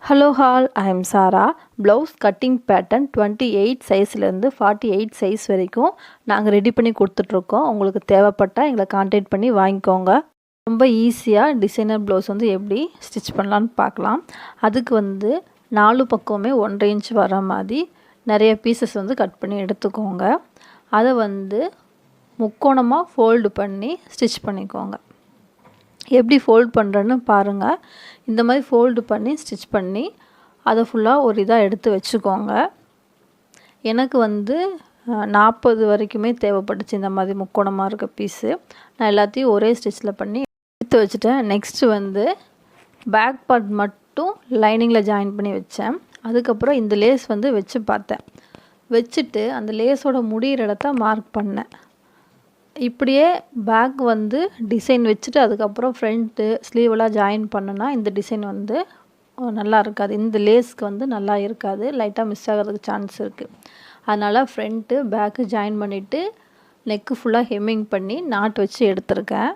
Hello all, I am Sara. Blouse cutting pattern 28 சைஸ்லேருந்து 48 size வரைக்கும் நாங்கள் ரெடி பண்ணி கொடுத்துட்ருக்கோம். உங்களுக்கு தேவைப்பட்டால் எங்களை கான்டாக்ட் பண்ணி வாங்கிக்கோங்க. ரொம்ப ஈஸியாக டிசைனர் ப்ளவுஸ் எப்படி ஸ்டிச் பண்ணலான்னு பார்க்கலாம். அதுக்கு 4 பக்கமே 1.5 இன்ச் வர மாதிரி நிறைய பீசஸ் கட் பண்ணி எடுத்துக்கோங்க. அதை முக்கோணமாக ஃபோல்டு பண்ணி ஸ்டிச் பண்ணிக்கோங்க. எப்படி ஃபோல்ட் பண்ணுறேன்னு பாருங்கள். இந்த மாதிரி ஃபோல்டு பண்ணி ஸ்டிச் பண்ணி அதை ஃபுல்லாக ஒரு இதாக எடுத்து வச்சுக்கோங்க. எனக்கு 40 வரைக்குமே தேவைப்பட்டுச்சு இந்த மாதிரி முக்கோணமாக இருக்க பீஸு. நான் எல்லாத்தையும் ஒரே ஸ்டிச்சில் பண்ணி எடுத்து வச்சுட்டேன். நெக்ஸ்ட்டு பேக் பார்ட் மட்டும் லைனிங்கில் ஜாயின் பண்ணி வச்சேன். அதுக்கப்புறம் இந்த லேஸ் வச்சு பார்த்தேன். வச்சுட்டு அந்த லேஸோட முடிகிற இடத்த மார்க் பண்ணேன். இப்படியே பேக் டிசைன் வச்சுட்டு அதுக்கப்புறம் ஃப்ரண்ட்டு ஸ்லீவெல்லாம் ஜாயின் பண்ணனா இந்த டிசைன் நல்லா இருக்காது. இந்த லேஸ்க்கு நல்லா இருக்காது, லைட்டாக மிஸ் ஆகிறதுக்கு சான்ஸ் இருக்குது. அதனால் ஃப்ரண்ட்டு பேக்கு ஜாயின் பண்ணிவிட்டு நெக்கு ஃபுல்லாக ஹெம்மிங் பண்ணி நாட் வச்சு எடுத்திருக்கேன்.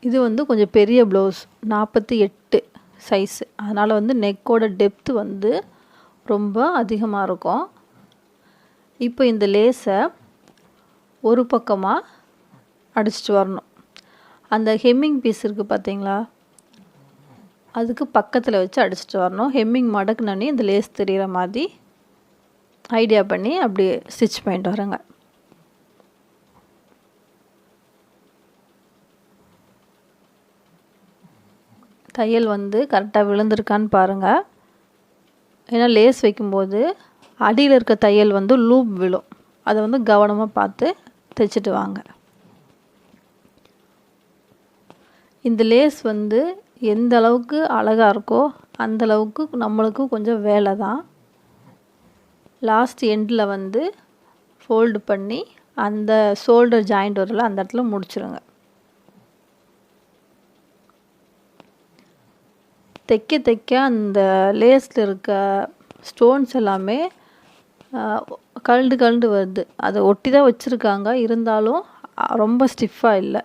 இது கொஞ்சம் பெரிய ப்ளவுஸ், 48 சைஸு. அதனால் நெக்கோட டெப்த்து ரொம்ப அதிகமாக இருக்கும். இப்போ இந்த லேஸை ஒரு பக்கமாக அடிச்சிட்டு வரணும். அந்த ஹெம்மிங் பீஸ் இருக்குது பார்த்தீங்களா, அதுக்கு பக்கத்தில் வச்சு அடிச்சிட்டு வரணும். ஹெம்மிங் மடக்குனே இந்த லேஸ் தெரிகிற மாதிரி ஐடியா பண்ணி அப்படி ஸ்டிச் பண்ணிட்டு வரேங்க. தையல் கரெக்டாக விழுந்திருக்கான்னு பாருங்கள். ஏன்னா லேஸ் வைக்கும்போது அடியில் இருக்க தையல் லூப் விழும். அதை கவனமாக பார்த்து தைச்சிட்டு வாங்க. இந்த லேஸ் எந்த அளவுக்கு அழகாக இருக்கோ அந்த அளவுக்கு நம்மளுக்கு கொஞ்சம் வேலை தான். லாஸ்ட் எண்டில் ஃபோல்டு பண்ணி அந்த ஷோல்டர் ஜாயிண்ட் வரல அந்த இடத்துல முடிச்சிருங்க. தைக்க தைக்க அந்த லேஸில் இருக்க ஸ்டோன்ஸ் எல்லாமே கழண்டு வருது. அதை ஒட்டி தான் வச்சுருக்காங்க, இருந்தாலும் ரொம்ப ஸ்டிஃபாக இல்லை.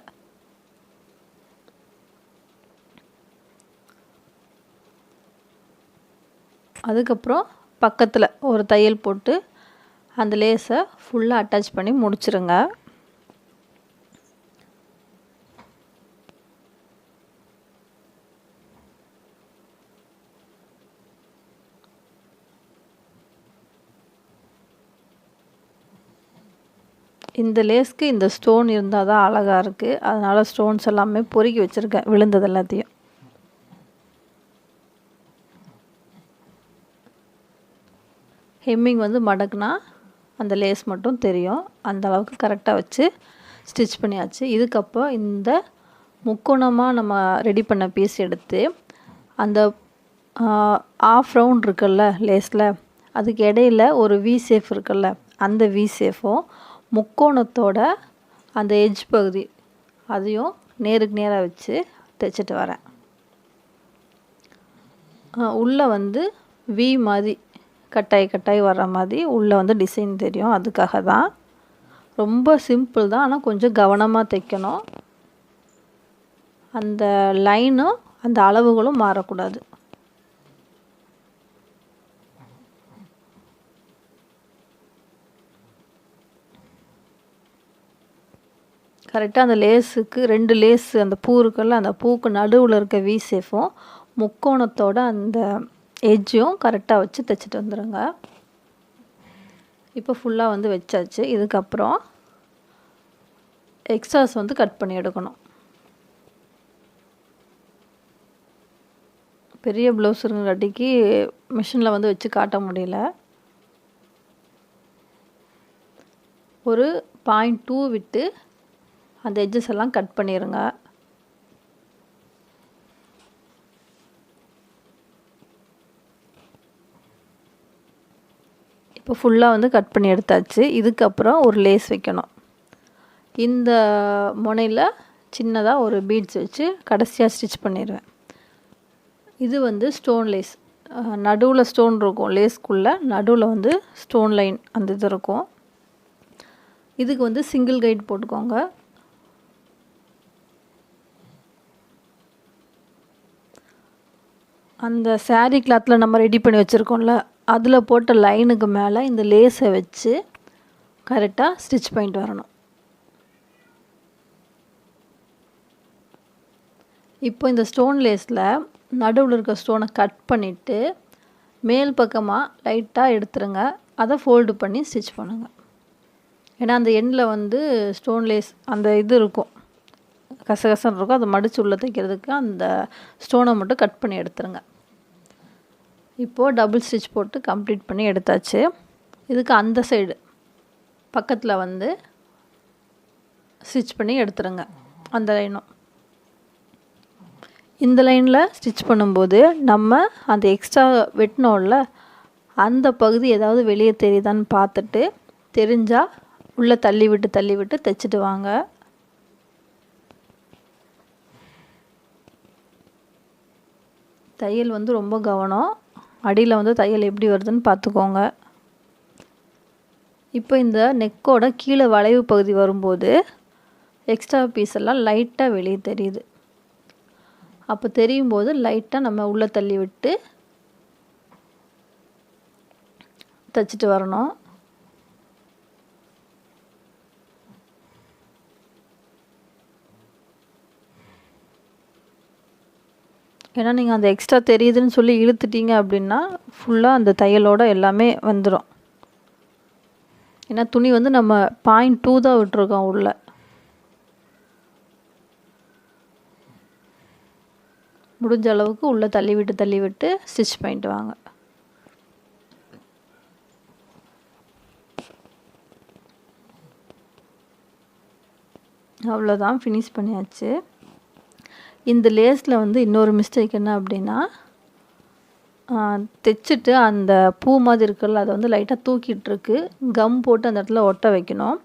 அதுக்கப்புறம் பக்கத்தில் ஒரு தையல் போட்டு அந்த லேஸை ஃபுல்லாக அட்டாச் பண்ணி முடிச்சிருங்க. இந்த லேஸ்க்கு இந்த ஸ்டோன் இருந்தால் தான் அழகாக இருக்குது. அதனால் ஸ்டோன்ஸ் எல்லாமே பொறுக்கி வச்சுருக்கேன், விழுந்தது எல்லாத்தையும். ஹெம்மிங் மடக்குனா அந்த லேஸ் மட்டும் தெரியும். அந்த அளவுக்கு கரெக்டாக வச்சு ஸ்டிச் பண்ணியாச்சு. இதுக்கப்புறம் இந்த முக்கோணமாக நம்ம ரெடி பண்ண பீஸ் எடுத்து அந்த ஆஃப் ரவுண்ட் இருக்குல்ல லேஸில், அதுக்கு இடையில ஒரு வி ஷேப் இருக்குல்ல, அந்த வி ஷேப்பும் முக்கோணத்தோட அந்த எட்ஜ் பகுதி அதையும் நேருக்கு நேராக வச்சு தைச்சிட்டு வரேன். உள்ளே வி மாதிரி கட்டாய் வர்ற மாதிரி உள்ளே டிசைன் தெரியும். அதுக்காக தான். ரொம்ப சிம்பிள் தான், ஆனால் கொஞ்சம் கவனமாக தைக்கணும். அந்த லைனும் அந்த அளவுகளும் மாறக்கூடாது. கரெக்டாக அந்த லேஸுக்கு 2 லேஸ் அந்த பூ இருக்குல்ல, அந்த பூக்கு நடுவில் இருக்க வி ஷேப்பும் முக்கோணத்தோட அந்த எட்ஜையும் கரெக்டாக வச்சு தைச்சிட்டு வந்துடுங்க. இப்போ ஃபுல்லாக வச்சாச்சு. இதுக்கப்புறம் எக்ஸ்ட்ராஸ் கட் பண்ணி எடுக்கணும். பெரிய ப்ளவுஸ் இருங்காட்டிக்கு மிஷினில் வச்சு காட்ட முடியல. ஒரு 0.2 விட்டு அந்த எட்ஜஸ் எல்லாம் கட் பண்ணிடுங்க. இப்போ ஃபுல்லாக கட் பண்ணி எடுத்தாச்சு. இதுக்கப்புறம் ஒரு லேஸ் வைக்கணும். இந்த முனையில் சின்னதாக ஒரு பீட்ஸ் வச்சு கடைசியாக ஸ்டிச் பண்ணிடுவேன். இது ஸ்டோன் லேஸ். நடுவில் ஸ்டோன் இருக்கும், லேஸ்க்குள்ளே நடுவில் ஸ்டோன் லைன் அந்த இது இருக்கும். இதுக்கு சிங்கிள் கைட் போட்டுக்கோங்க. அந்த saree கிளாத்தில் நம்ம ரெடி பண்ணி வச்சுருக்கோம்ல, அதில் போட்ட லைனுக்கு மேலே இந்த லேஸை வச்சு கரெக்டாக ஸ்டிச் பண்ணிட்டு வரணும். இப்போ இந்த ஸ்டோன் லேஸில் நடுவில் இருக்க ஸ்டோனை கட் பண்ணிவிட்டு மேல் பக்கமாக லைட்டாக எடுத்துருங்க. அதை ஃபோல்டு பண்ணி ஸ்டிச் பண்ணுங்கள். ஏன்னா அந்த எண்டில் வந்து ஸ்டோன் லேஸ் அந்த இது இருக்கும், கசகசன்னு இருக்கும், அதை மடித்து உள்ளே தைக்கிறதுக்கு அந்த ஸ்டோனை மட்டும் கட் பண்ணி எடுத்துருங்க. இப்போது டபுள் ஸ்டிச் போட்டு கம்ப்ளீட் பண்ணி எடுத்தாச்சு. இதுக்கு அந்த சைடு பக்கத்தில் வந்து ஸ்டிச் பண்ணி எடுத்துருங்க அந்த லைனும். இந்த லைனில் ஸ்டிச் பண்ணும்போது நம்ம அந்த எக்ஸ்ட்ரா வெட்டினோம்ல அந்த பகுதி ஏதாவது வெளியே தெரியுதான்னு பார்த்துட்டு தெரிஞ்சால் உள்ளே தள்ளி விட்டு தைச்சிட்டு வாங்க. தையல் வந்து ரொம்ப கவனம், அடியில் வந்து தையல் எப்படி வருதுன்னு பார்த்துக்கோங்க. இப்போ இந்த நெக்கோட கீழே வளைவு பகுதி வரும்போது எக்ஸ்ட்ரா பீஸ் எல்லாம் லைட்டாக வெளியே தெரியுது. அப்போ தெரியும் போது லைட்டாக நம்ம உள்ளே தள்ளி விட்டு தைச்சிட்டு வரணும். ஏன்னா நீங்கள் அந்த எக்ஸ்ட்ரா தெரியுதுன்னு சொல்லி இழுத்துட்டீங்க அப்படின்னா ஃபுல்லாக அந்த தையலோட எல்லாமே வந்துடும். ஏன்னா துணி வந்து நம்ம 0.2 தான் விட்டுருக்கோம் உள்ள. முடிஞ்ச அளவுக்கு உள்ளே தள்ளி விட்டு ஸ்டிச் பண்ணிட்டு வாங்க. அவ்வளோதான், ஃபினிஷ் பண்ணியாச்சு. இந்த லேஸில் வந்து இன்னொரு மிஸ்டேக் என்ன அப்படின்னா, தைச்சிட்டு அந்த பூ மாதிரி இருக்குல்ல அதை வந்து லைட்டாக தூக்கிட்டுருக்கு. கம் போட்டு அந்த இடத்துல ஒட்ட வைக்கணும்.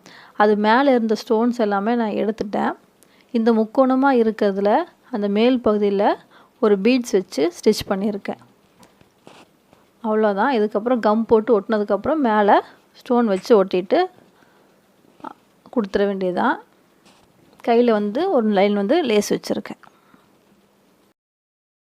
அது மேலே இருந்த ஸ்டோன்ஸ் எல்லாமே நான் எடுத்துட்டேன். இந்த முக்கோணமாக இருக்கிறதுல அந்த மேல் பகுதியில் ஒரு பீட்ஸ் வச்சு ஸ்டிச் பண்ணியிருக்கேன். அவ்வளோதான். இதுக்கப்புறம் கம் போட்டு ஒட்டினதுக்கப்புறம் மேலே ஸ்டோன் வச்சு ஒட்டிட்டு கொடுத்துட வேண்டியதுதான். கையில் வந்து ஒரு லைன் வந்து லேஸ் வச்சுருக்கேன்.